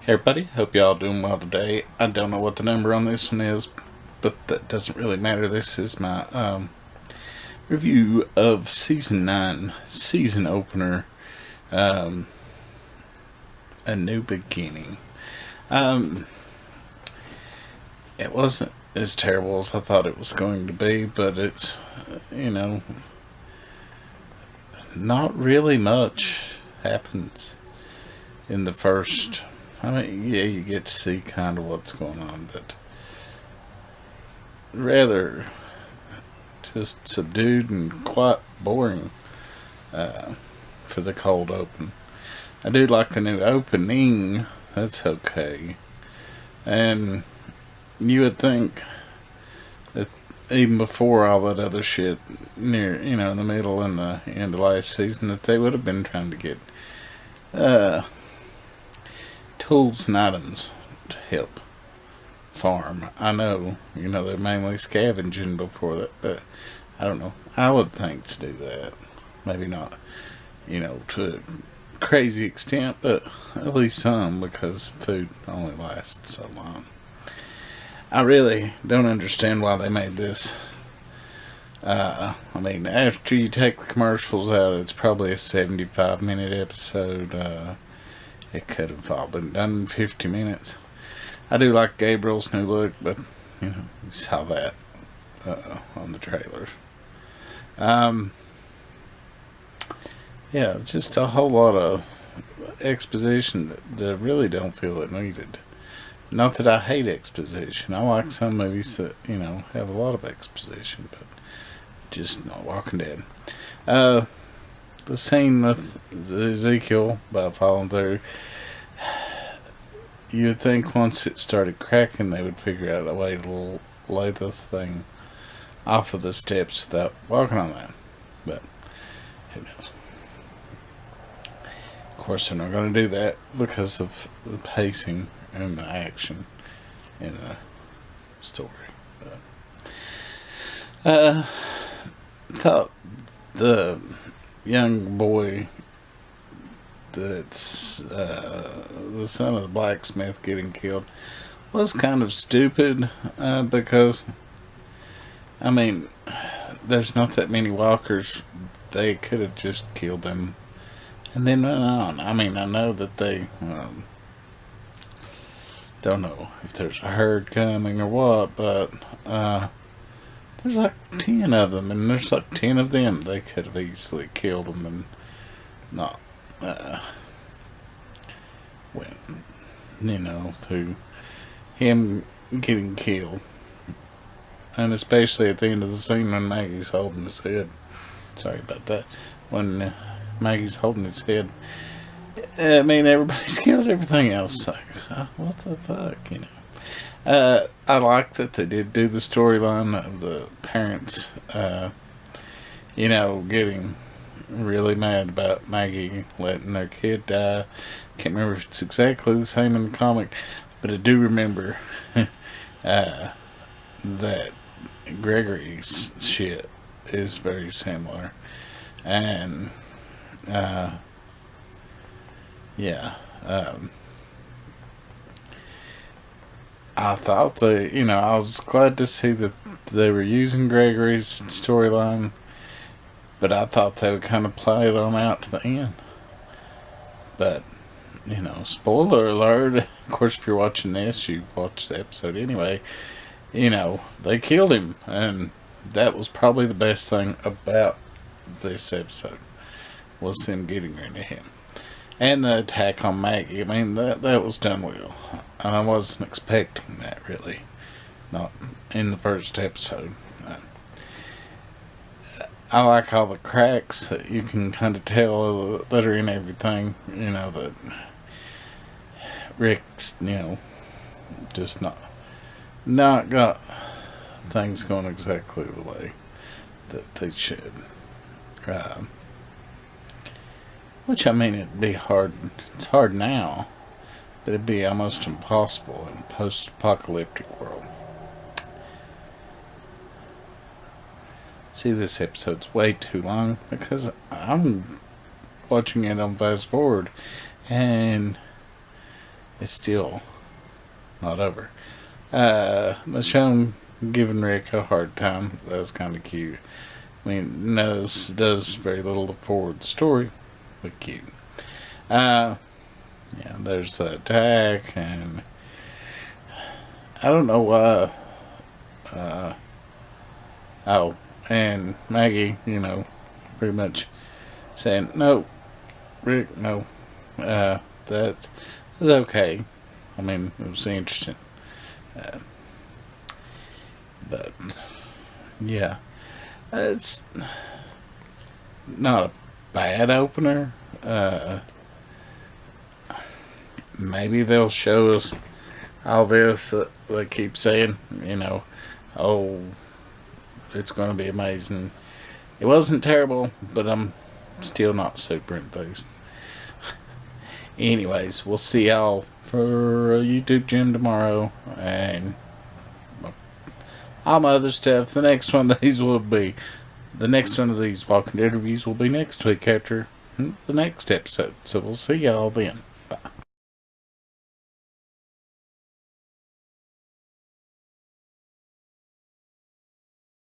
Hey everybody, hope y'all doing well today. I don't know what the number on this one is, but that doesn't really matter. This is my review of Season 9, season opener, um, A New Beginning. Um, it wasn't as terrible as I thought it was going to be, but it's, you know, not really much happens in the first. I mean, yeah, you get to see kind of what's going on, but rather just subdued and quite boring for the cold open. I do like the new opening. That's okay. And you would think that even before all that other shit near, in the middle and the end of last season, that they would have been trying to get uh, tools and items to help farm. I know, they're mainly scavenging before that, but I don't know. I would think to do that. Maybe not, to a crazy extent, but at least some, because food only lasts so long. I really don't understand why they made this. After you take the commercials out, it's probably a 75-minute episode. It could have all been done in 50 minutes. I do like Gabriel's new look, but, you saw that on the trailers. Yeah, just a whole lot of exposition that I really don't feel it needed. Not that I hate exposition. I like some movies that, have a lot of exposition, but just not Walking Dead. The scene with Ezekiel by falling through, you would think once it started cracking they would figure out a way to lay the thing off of the steps without walking on that. But who knows? Of course they're not going to do that because of the pacing and the action in the story. Thought the young boy that's the son of the blacksmith getting killed was kind of stupid because, there's not that many walkers. They could have just killed them and then went on. I know that they don't know if there's a herd coming or what, but there's like 10 of them, and there's like 10 of them. They could have easily killed them and not went, to him getting killed. And especially at the end of the scene when Maggie's holding his head. Sorry about that. When Maggie's holding his head. Everybody's killed everything else. Like, what the fuck, I like that they did do the storyline of the parents, getting really mad about Maggie letting their kid die. Can't remember if it's exactly the same in the comic, but I do remember that Gregory's shit is very similar. And, yeah, I thought I was glad to see that they were using Gregory's storyline, but I thought they would kind of play it on out to the end. But, spoiler alert, of course if you're watching this, you've watched the episode anyway, they killed him, and that was probably the best thing about this episode, was them getting rid of him. And the attack on Maggie, that was done well. And I wasn't expecting that, really. Not in the first episode. I like all the cracks that you can kind of tell that are in everything. That Rick's, just not got things going exactly the way that they should. Which, it'd be hard. It's hard now, but it'd be almost impossible in a post-apocalyptic world. See, this episode's way too long because I'm watching it on fast forward, and it's still not over. Michonne giving Rick a hard time. That was kind of cute. I mean, does very little to forward the story, but cute. Yeah, there's the attack, and I don't know why. Oh, and Maggie, pretty much saying, no, Rick, no. That's okay. I mean, it was interesting. But, yeah. It's not a bad opener. Maybe they'll show us all this. They keep saying, oh, it's going to be amazing. It wasn't terrible, but I'm still not super enthused. Anyways, we'll see y'all for YouTube Gym tomorrow, and all my other stuff. The next one of these Walking Dead reviews will be next week after the next episode. So we'll see y'all then.